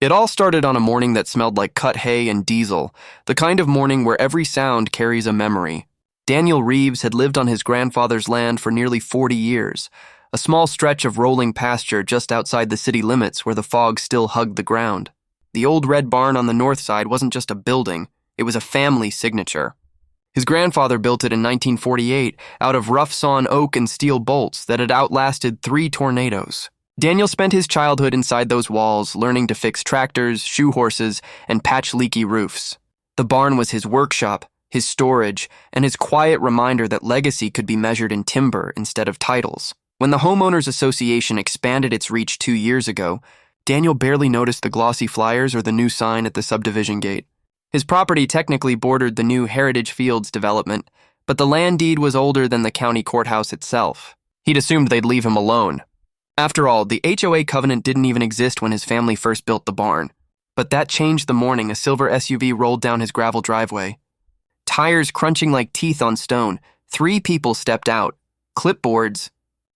It all started on a morning that smelled like cut hay and diesel, the kind of morning where every sound carries a memory. Daniel Reeves had lived on his grandfather's land for nearly 40 years, a small stretch of rolling pasture just outside the city limits where the fog still hugged the ground. The old red barn on the north side wasn't just a building, it was a family signature. His grandfather built it in 1948 out of rough-sawn oak and steel bolts that had outlasted 3 tornadoes. Daniel spent his childhood inside those walls, learning to fix tractors, shoe horses, and patch leaky roofs. The barn was his workshop, his storage, and his quiet reminder that legacy could be measured in timber instead of titles. When the Homeowners Association expanded its reach 2 years ago, Daniel barely noticed the glossy flyers or the new sign at the subdivision gate. His property technically bordered the new Heritage Fields development, but the land deed was older than the county courthouse itself. He'd assumed they'd leave him alone. After all, the HOA covenant didn't even exist when his family first built the barn. But that changed the morning a silver SUV rolled down his gravel driveway. Tires crunching like teeth on stone, 3 people stepped out, clipboards,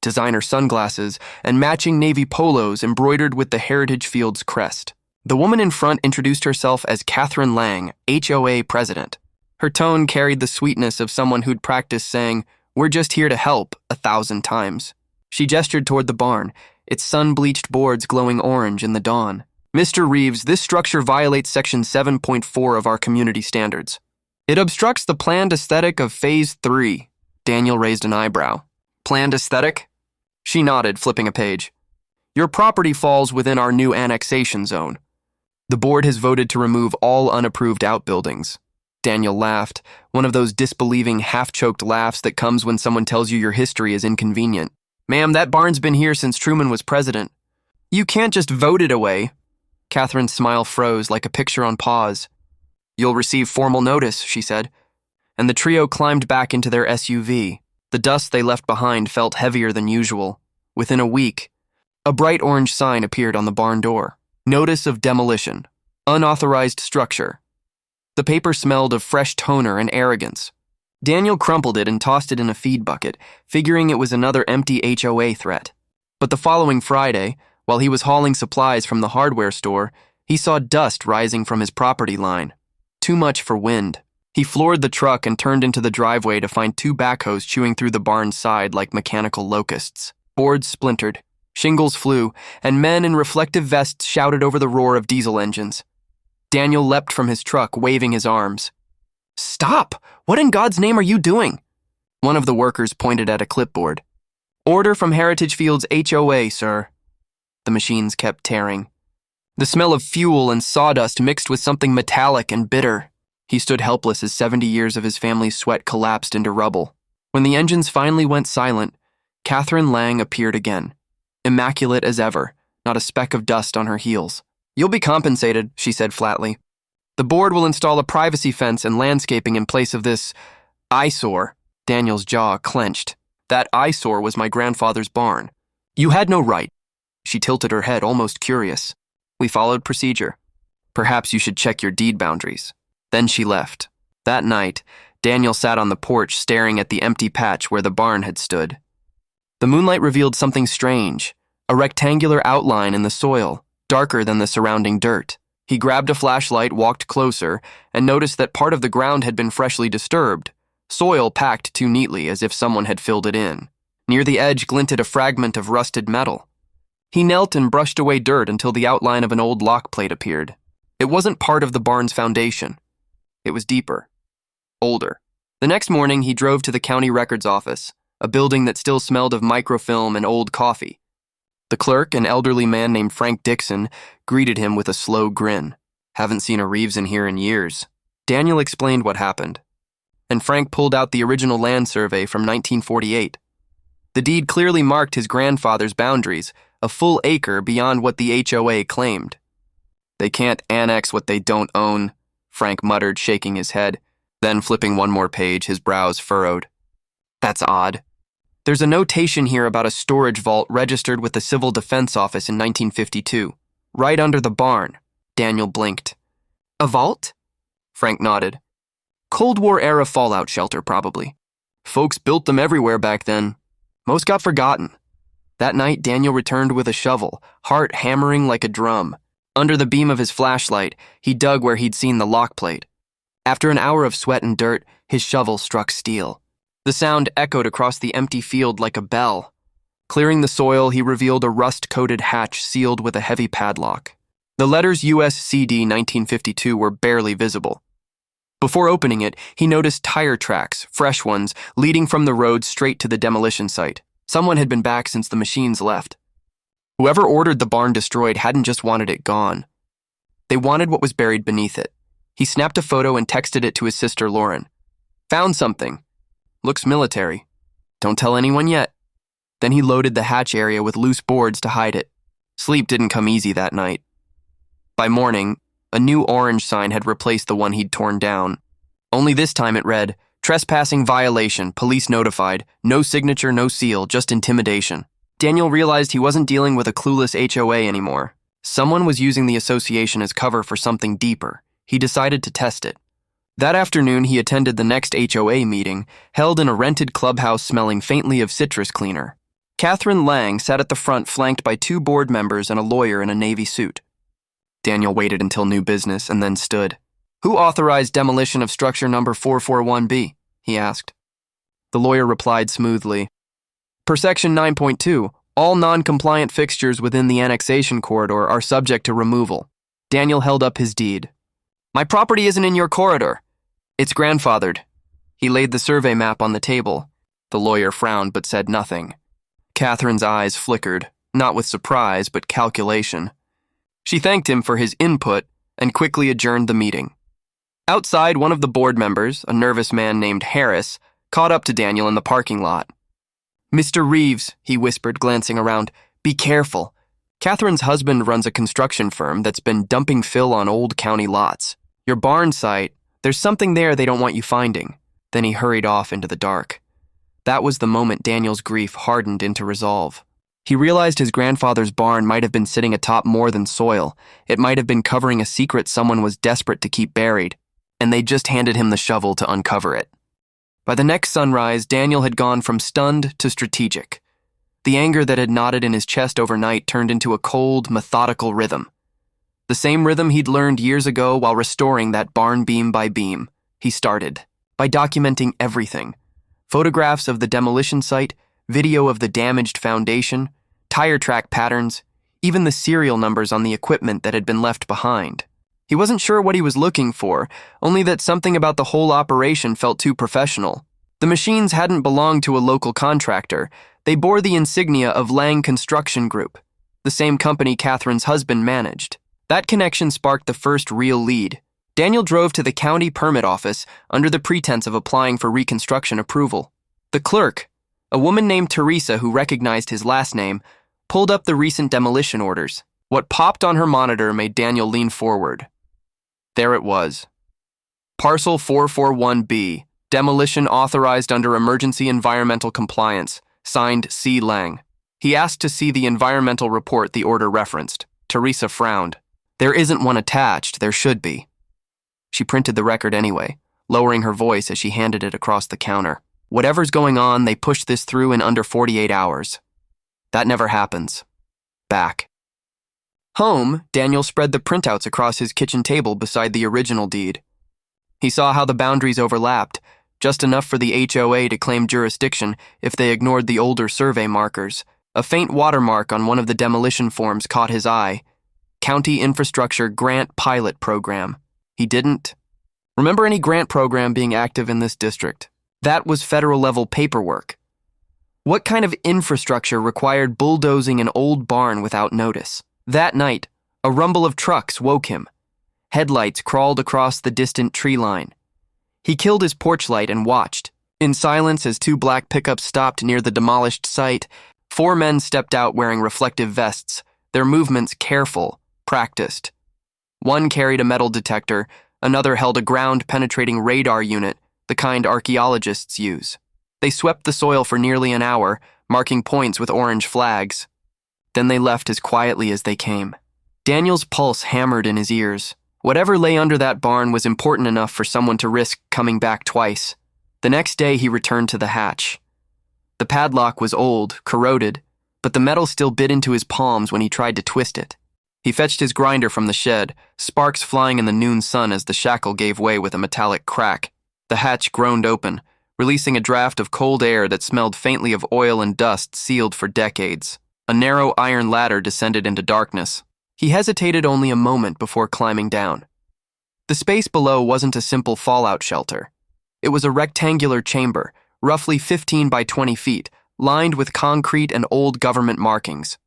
designer sunglasses, and matching navy polos embroidered with the Heritage Fields crest. The woman in front introduced herself as Catherine Lang, HOA president. Her tone carried the sweetness of someone who'd practiced saying, "We're just here to help," 1,000 times. She gestured toward the barn, its sun-bleached boards glowing orange in the dawn. "Mr. Reeves, this structure violates Section 7.4 of our community standards. It obstructs the planned aesthetic of Phase 3. Daniel raised an eyebrow. "Planned aesthetic?" She nodded, flipping a page. "Your property falls within our new annexation zone. The board has voted to remove all unapproved outbuildings." Daniel laughed, one of those disbelieving, half-choked laughs that comes when someone tells you your history is inconvenient. "Ma'am, that barn's been here since Truman was president. You can't just vote it away." Catherine's smile froze like a picture on pause. "You'll receive formal notice," she said. And the trio climbed back into their SUV. The dust they left behind felt heavier than usual. Within a week, a bright orange sign appeared on the barn door. Notice of demolition. Unauthorized structure. The paper smelled of fresh toner and arrogance. Daniel crumpled it and tossed it in a feed bucket, figuring it was another empty HOA threat. But the following Friday, while he was hauling supplies from the hardware store, he saw dust rising from his property line. Too much for wind. He floored the truck and turned into the driveway to find 2 backhoes chewing through the barn's side like mechanical locusts. Boards splintered. Shingles flew, and men in reflective vests shouted over the roar of diesel engines. Daniel leapt from his truck, waving his arms. "Stop! What in God's name are you doing?" One of the workers pointed at a clipboard. "Order from Heritage Fields HOA, sir." The machines kept tearing. The smell of fuel and sawdust mixed with something metallic and bitter. He stood helpless as 70 years of his family's sweat collapsed into rubble. When the engines finally went silent, Catherine Lang appeared again. Immaculate as ever, not a speck of dust on her heels. "You'll be compensated," she said flatly. "The board will install a privacy fence and landscaping in place of this eyesore." Daniel's jaw clenched. "That eyesore was my grandfather's barn. You had no right." She tilted her head, almost curious. "We followed procedure. Perhaps you should check your deed boundaries." Then she left. That night, Daniel sat on the porch staring at the empty patch where the barn had stood. The moonlight revealed something strange, a rectangular outline in the soil, darker than the surrounding dirt. He grabbed a flashlight, walked closer, and noticed that part of the ground had been freshly disturbed, soil packed too neatly as if someone had filled it in. Near the edge glinted a fragment of rusted metal. He knelt and brushed away dirt until the outline of an old lock plate appeared. It wasn't part of the barn's foundation. It was deeper, older. The next morning, he drove to the county records office, a building that still smelled of microfilm and old coffee. The clerk, an elderly man named Frank Dixon, greeted him with a slow grin. "Haven't seen a Reeves in here in years." Daniel explained what happened, and Frank pulled out the original land survey from 1948. The deed clearly marked his grandfather's boundaries, a full acre beyond what the HOA claimed. "They can't annex what they don't own," Frank muttered, shaking his head. Then, flipping one more page, his brows furrowed. "That's odd. There's a notation here about a storage vault registered with the Civil Defense Office in 1952, right under the barn." Daniel blinked. "A vault?" Frank nodded. "Cold War-era fallout shelter, probably. Folks built them everywhere back then. Most got forgotten." That night, Daniel returned with a shovel, heart hammering like a drum. Under the beam of his flashlight, he dug where he'd seen the lock plate. After an hour of sweat and dirt, his shovel struck steel. The sound echoed across the empty field like a bell. Clearing the soil, he revealed a rust-coated hatch sealed with a heavy padlock. The letters USCD 1952 were barely visible. Before opening it, he noticed tire tracks, fresh ones, leading from the road straight to the demolition site. Someone had been back since the machines left. Whoever ordered the barn destroyed hadn't just wanted it gone. They wanted what was buried beneath it. He snapped a photo and texted it to his sister Lauren. "Found something. Looks military. Don't tell anyone yet." Then he loaded the hatch area with loose boards to hide it. Sleep didn't come easy that night. By morning, a new orange sign had replaced the one he'd torn down. Only this time it read, "Trespassing violation, police notified, no signature, no seal, just intimidation." Daniel realized he wasn't dealing with a clueless HOA anymore. Someone was using the association as cover for something deeper. He decided to test it. That afternoon, he attended the next HOA meeting, held in a rented clubhouse smelling faintly of citrus cleaner. Catherine Lang sat at the front flanked by 2 board members and a lawyer in a navy suit. Daniel waited until new business and then stood. "Who authorized demolition of structure number 441B?" he asked. The lawyer replied smoothly. "Per section 9.2, all non-compliant fixtures within the annexation corridor are subject to removal." Daniel held up his deed. "My property isn't in your corridor. It's grandfathered." He laid the survey map on the table. The lawyer frowned but said nothing. Catherine's eyes flickered, not with surprise but calculation. She thanked him for his input and quickly adjourned the meeting. Outside, one of the board members, a nervous man named Harris, caught up to Daniel in the parking lot. "Mr. Reeves," he whispered, glancing around, "be careful. Catherine's husband runs a construction firm that's been dumping fill on old county lots. Your barn site, there's something there they don't want you finding." Then he hurried off into the dark. That was the moment Daniel's grief hardened into resolve. He realized his grandfather's barn might have been sitting atop more than soil. It might have been covering a secret someone was desperate to keep buried, and they just handed him the shovel to uncover it. By the next sunrise, Daniel had gone from stunned to strategic. The anger that had knotted in his chest overnight turned into a cold, methodical rhythm. The same rhythm he'd learned years ago while restoring that barn beam by beam. He started by documenting everything. Photographs of the demolition site, video of the damaged foundation, tire track patterns, even the serial numbers on the equipment that had been left behind. He wasn't sure what he was looking for, only that something about the whole operation felt too professional. The machines hadn't belonged to a local contractor. They bore the insignia of Lang Construction Group, the same company Catherine's husband managed. That connection sparked the first real lead. Daniel drove to the county permit office under the pretense of applying for reconstruction approval. The clerk, a woman named Teresa who recognized his last name, pulled up the recent demolition orders. What popped on her monitor made Daniel lean forward. There it was. Parcel 441B, demolition authorized under emergency environmental compliance, signed C. Lang. He asked to see the environmental report the order referenced. Teresa frowned. "There isn't one attached, there should be." She printed the record anyway, lowering her voice as she handed it across the counter. "Whatever's going on, they pushed this through in under 48 hours. That never happens." Back. Home, Daniel spread the printouts across his kitchen table beside the original deed. He saw how the boundaries overlapped, just enough for the HOA to claim jurisdiction if they ignored the older survey markers. A faint watermark on one of the demolition forms caught his eye. County Infrastructure Grant Pilot Program. He didn't remember any grant program being active in this district. That was federal-level paperwork. What kind of infrastructure required bulldozing an old barn without notice? That night, a rumble of trucks woke him. Headlights crawled across the distant tree line. He killed his porch light and watched. In silence, as 2 black pickups stopped near the demolished site, 4 men stepped out wearing reflective vests, their movements careful, practiced. One carried a metal detector, another held a ground-penetrating radar unit, the kind archaeologists use. They swept the soil for nearly an hour, marking points with orange flags. Then they left as quietly as they came. Daniel's pulse hammered in his ears. Whatever lay under that barn was important enough for someone to risk coming back twice. The next day he returned to the hatch. The padlock was old, corroded, but the metal still bit into his palms when he tried to twist it. He fetched his grinder from the shed, sparks flying in the noon sun as the shackle gave way with a metallic crack. The hatch groaned open, releasing a draft of cold air that smelled faintly of oil and dust sealed for decades. A narrow iron ladder descended into darkness. He hesitated only a moment before climbing down. The space below wasn't a simple fallout shelter. It was a rectangular chamber, roughly 15 by 20 feet, lined with concrete and old government markings.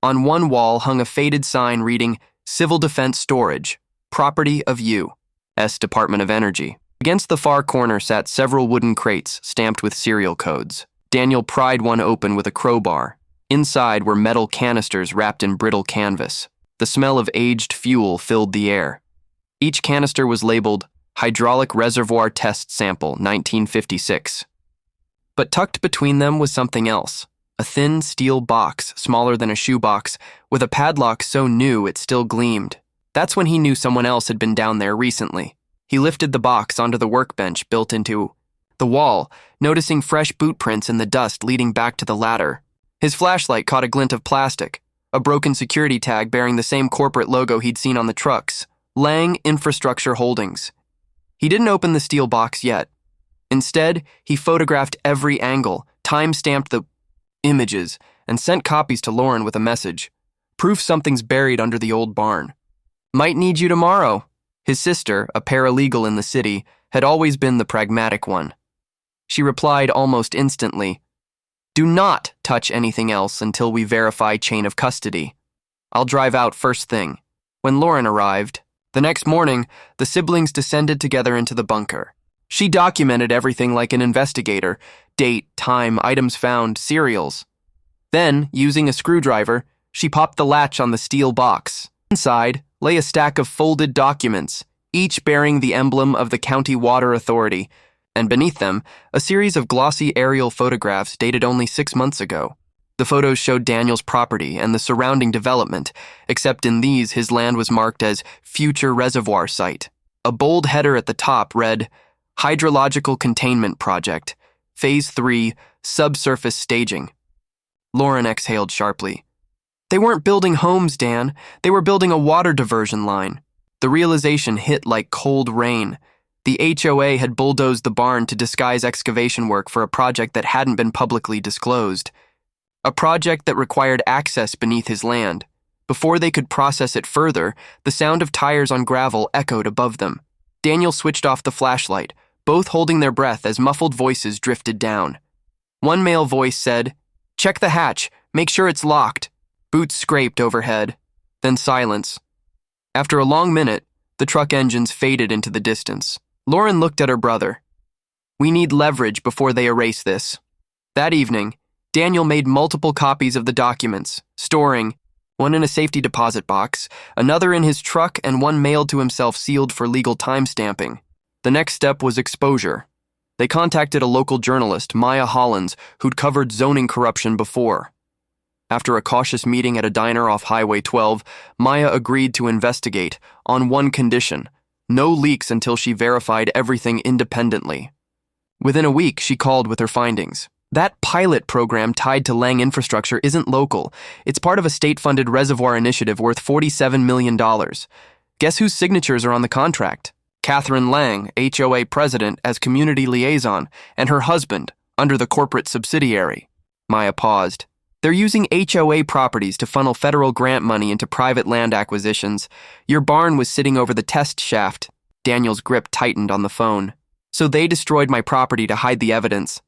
On one wall hung a faded sign reading, Civil Defense Storage, Property of U.S. Department of Energy. Against the far corner sat several wooden crates stamped with serial codes. Daniel pried one open with a crowbar. Inside were metal canisters wrapped in brittle canvas. The smell of aged fuel filled the air. Each canister was labeled Hydraulic Reservoir Test Sample 1956. But tucked between them was something else. A thin steel box, smaller than a shoebox, with a padlock so new it still gleamed. That's when he knew someone else had been down there recently. He lifted the box onto the workbench built into the wall, noticing fresh boot prints in the dust leading back to the ladder. His flashlight caught a glint of plastic, a broken security tag bearing the same corporate logo he'd seen on the trucks, Lang Infrastructure Holdings. He didn't open the steel box yet. Instead, he photographed every angle, time-stamped the images, and sent copies to Lauren with a message. Proof something's buried under the old barn. Might need you tomorrow. His sister, a paralegal in the city, had always been the pragmatic one. She replied almost instantly, Do not touch anything else until we verify chain of custody. I'll drive out first thing. When Lauren arrived, the next morning, the siblings descended together into the bunker. She documented everything like an investigator, date, time, items found, serials. Then, using a screwdriver, she popped the latch on the steel box. Inside lay a stack of folded documents, each bearing the emblem of the County Water Authority, and beneath them, a series of glossy aerial photographs dated only 6 months ago. The photos showed Daniel's property and the surrounding development, except in these his land was marked as Future Reservoir Site. A bold header at the top read, Hydrological Containment Project, Phase 3, Subsurface Staging. Lauren exhaled sharply. They weren't building homes, Dan. They were building a water diversion line. The realization hit like cold rain. The HOA had bulldozed the barn to disguise excavation work for a project that hadn't been publicly disclosed. A project that required access beneath his land. Before they could process it further, the sound of tires on gravel echoed above them. Daniel switched off the flashlight, both holding their breath as muffled voices drifted down. One male voice said, Check the hatch. Make sure it's locked. Boots scraped overhead. Then silence. After a long minute, the truck engines faded into the distance. Lauren looked at her brother. We need leverage before they erase this. That evening, Daniel made multiple copies of the documents, storing one in a safety deposit box, another in his truck, and one mailed to himself sealed for legal timestamping. The next step was exposure. They contacted a local journalist, Maya Hollins, who'd covered zoning corruption before. After a cautious meeting at a diner off Highway 12, Maya agreed to investigate, on one condition: no leaks until she verified everything independently. Within a week, she called with her findings. That pilot program tied to Lang Infrastructure isn't local. It's part of a state-funded reservoir initiative worth $47 million. Guess whose signatures are on the contract? Catherine Lang, HOA president, as community liaison, and her husband, under the corporate subsidiary. Maya paused. They're using HOA properties to funnel federal grant money into private land acquisitions. Your barn was sitting over the test shaft. Daniel's grip tightened on the phone. So they destroyed my property to hide the evidence.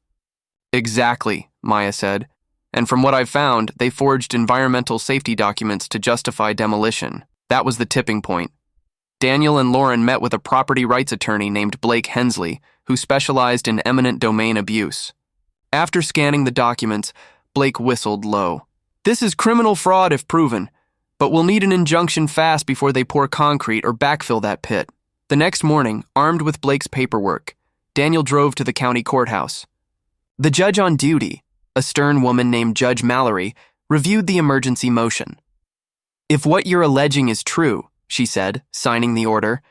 Exactly, Maya said. And from what I've found, they forged environmental safety documents to justify demolition. That was the tipping point. Daniel and Lauren met with a property rights attorney named Blake Hensley, who specialized in eminent domain abuse. After scanning the documents, Blake whistled low. This is criminal fraud if proven, but we'll need an injunction fast before they pour concrete or backfill that pit. The next morning, armed with Blake's paperwork, Daniel drove to the county courthouse. The judge on duty, a stern woman named Judge Mallory, reviewed the emergency motion. If what you're alleging is true, she said, signing the order,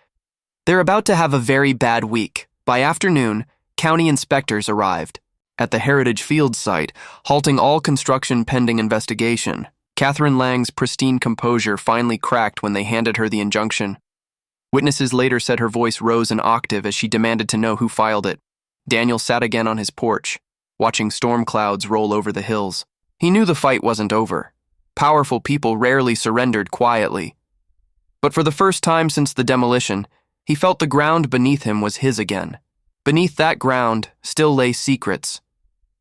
they're about to have a very bad week. By afternoon, county inspectors arrived at the Heritage Field site, halting all construction pending investigation. Catherine Lang's pristine composure finally cracked when they handed her the injunction. Witnesses later said her voice rose an octave as she demanded to know who filed it. Daniel sat again on his porch, watching storm clouds roll over the hills. He knew the fight wasn't over. Powerful people rarely surrendered quietly. But for the first time since the demolition, he felt the ground beneath him was his again. Beneath that ground still lay secrets,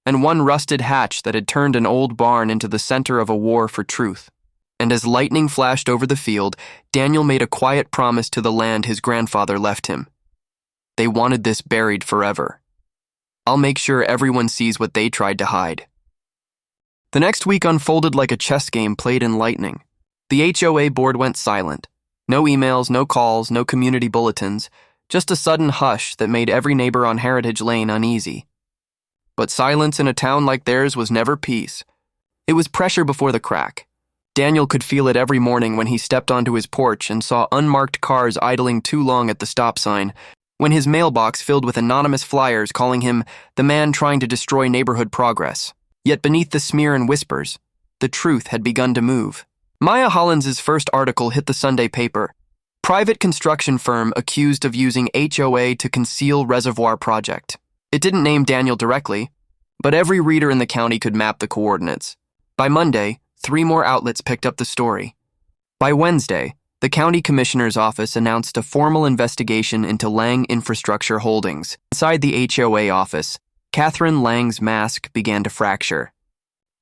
and one rusted hatch that had turned an old barn into the center of a war for truth. And as lightning flashed over the field, Daniel made a quiet promise to the land his grandfather left him. They wanted this buried forever. I'll make sure everyone sees what they tried to hide. The next week unfolded like a chess game played in lightning. The HOA board went silent. No emails, no calls, no community bulletins, just a sudden hush that made every neighbor on Heritage Lane uneasy. But silence in a town like theirs was never peace. It was pressure before the crack. Daniel could feel it every morning when he stepped onto his porch and saw unmarked cars idling too long at the stop sign, when his mailbox filled with anonymous flyers calling him the man trying to destroy neighborhood progress. Yet beneath the smear and whispers, the truth had begun to move. Maya Hollins's first article hit the Sunday paper. Private construction firm accused of using HOA to conceal reservoir project. It didn't name Daniel directly, but every reader in the county could map the coordinates. By Monday, 3 more outlets picked up the story. By Wednesday, the county commissioner's office announced a formal investigation into Lang Infrastructure Holdings. Inside the HOA office, Catherine Lang's mask began to fracture.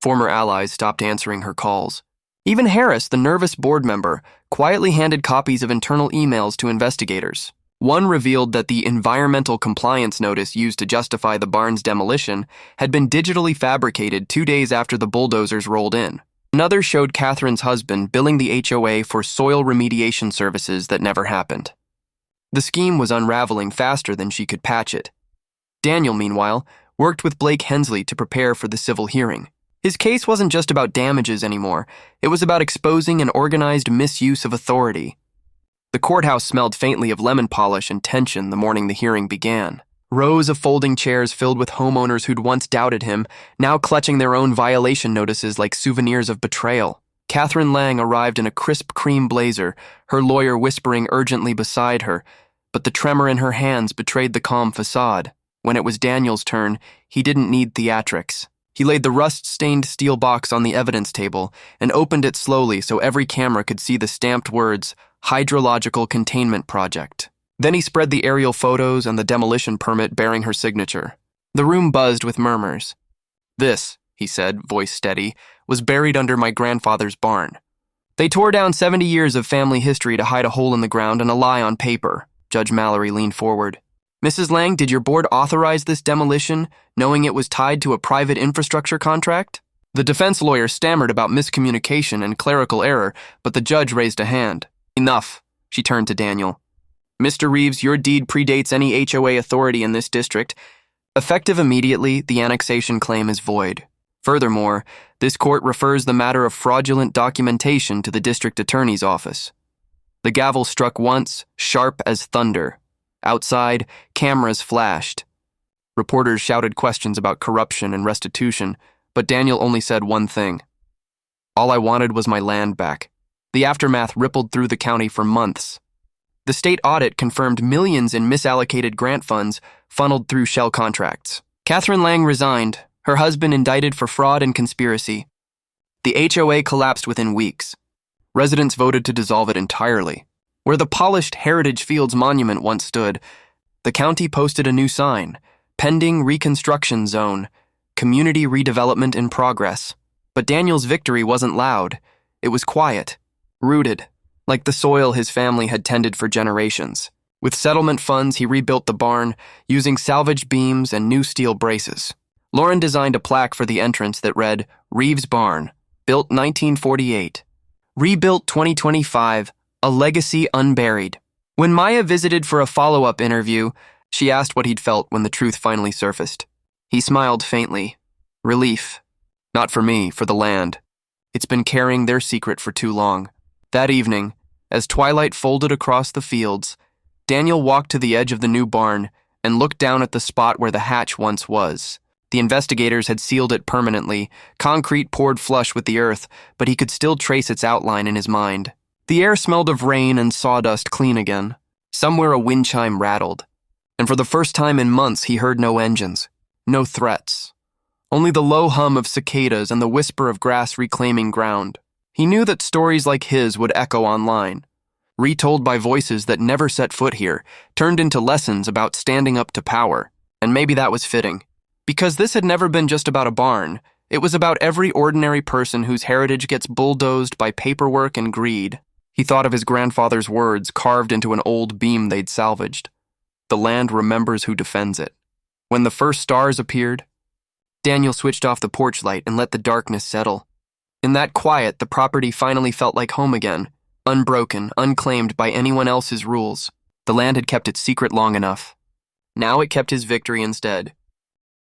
Former allies stopped answering her calls. Even Harris, the nervous board member, quietly handed copies of internal emails to investigators. One revealed that the environmental compliance notice used to justify the barn's demolition had been digitally fabricated 2 days after the bulldozers rolled in. Another showed Catherine's husband billing the HOA for soil remediation services that never happened. The scheme was unraveling faster than she could patch it. Daniel, meanwhile, worked with Blake Hensley to prepare for the civil hearing. His case wasn't just about damages anymore. It was about exposing an organized misuse of authority. The courthouse smelled faintly of lemon polish and tension the morning the hearing began. Rows of folding chairs filled with homeowners who'd once doubted him, now clutching their own violation notices like souvenirs of betrayal. Catherine Lang arrived in a crisp cream blazer, her lawyer whispering urgently beside her, but the tremor in her hands betrayed the calm facade. When it was Daniel's turn, he didn't need theatrics. He laid the rust-stained steel box on the evidence table and opened it slowly so every camera could see the stamped words, Hydrological Containment Project. Then he spread the aerial photos and the demolition permit bearing her signature. The room buzzed with murmurs. "This," he said, voice steady, "was buried under my grandfather's barn." They tore down 70 years of family history to hide a hole in the ground and a lie on paper. Judge Mallory leaned forward. "Mrs. Lang, did your board authorize this demolition, knowing it was tied to a private infrastructure contract?" The defense lawyer stammered about miscommunication and clerical error, but the judge raised a hand. "Enough," she turned to Daniel. "Mr. Reeves, your deed predates any HOA authority in this district. Effective immediately, the annexation claim is void. Furthermore, this court refers the matter of fraudulent documentation to the district attorney's office." The gavel struck once, sharp as thunder. Outside, cameras flashed. Reporters shouted questions about corruption and restitution, but Daniel only said one thing. "All I wanted was my land back." The aftermath rippled through the county for months. The state audit confirmed millions in misallocated grant funds funneled through shell contracts. Catherine Lang resigned, her husband indicted for fraud and conspiracy. The HOA collapsed within weeks. Residents voted to dissolve it entirely. Where the polished Heritage Fields monument once stood, the county posted a new sign, Pending Reconstruction Zone, Community Redevelopment in Progress. But Daniel's victory wasn't loud. It was quiet, rooted, like the soil his family had tended for generations. With settlement funds, he rebuilt the barn, using salvaged beams and new steel braces. Lauren designed a plaque for the entrance that read, Reeves Barn, built 1948. Rebuilt 2025, a legacy unburied. When Maya visited for a follow-up interview, she asked what he'd felt when the truth finally surfaced. He smiled faintly. Relief. Not for me, for the land. It's been carrying their secret for too long. That evening, as twilight folded across the fields, Daniel walked to the edge of the new barn and looked down at the spot where the hatch once was. The investigators had sealed it permanently, concrete poured flush with the earth, but he could still trace its outline in his mind. The air smelled of rain and sawdust clean again. Somewhere a wind chime rattled, and for the first time in months he heard no engines, no threats. Only the low hum of cicadas and the whisper of grass reclaiming ground. He knew that stories like his would echo online, retold by voices that never set foot here, turned into lessons about standing up to power, and maybe that was fitting. Because this had never been just about a barn, it was about every ordinary person whose heritage gets bulldozed by paperwork and greed. He thought of his grandfather's words carved into an old beam they'd salvaged. The land remembers who defends it. When the first stars appeared, Daniel switched off the porch light and let the darkness settle. In that quiet, the property finally felt like home again, unbroken, unclaimed by anyone else's rules. The land had kept its secret long enough. Now it kept his victory instead.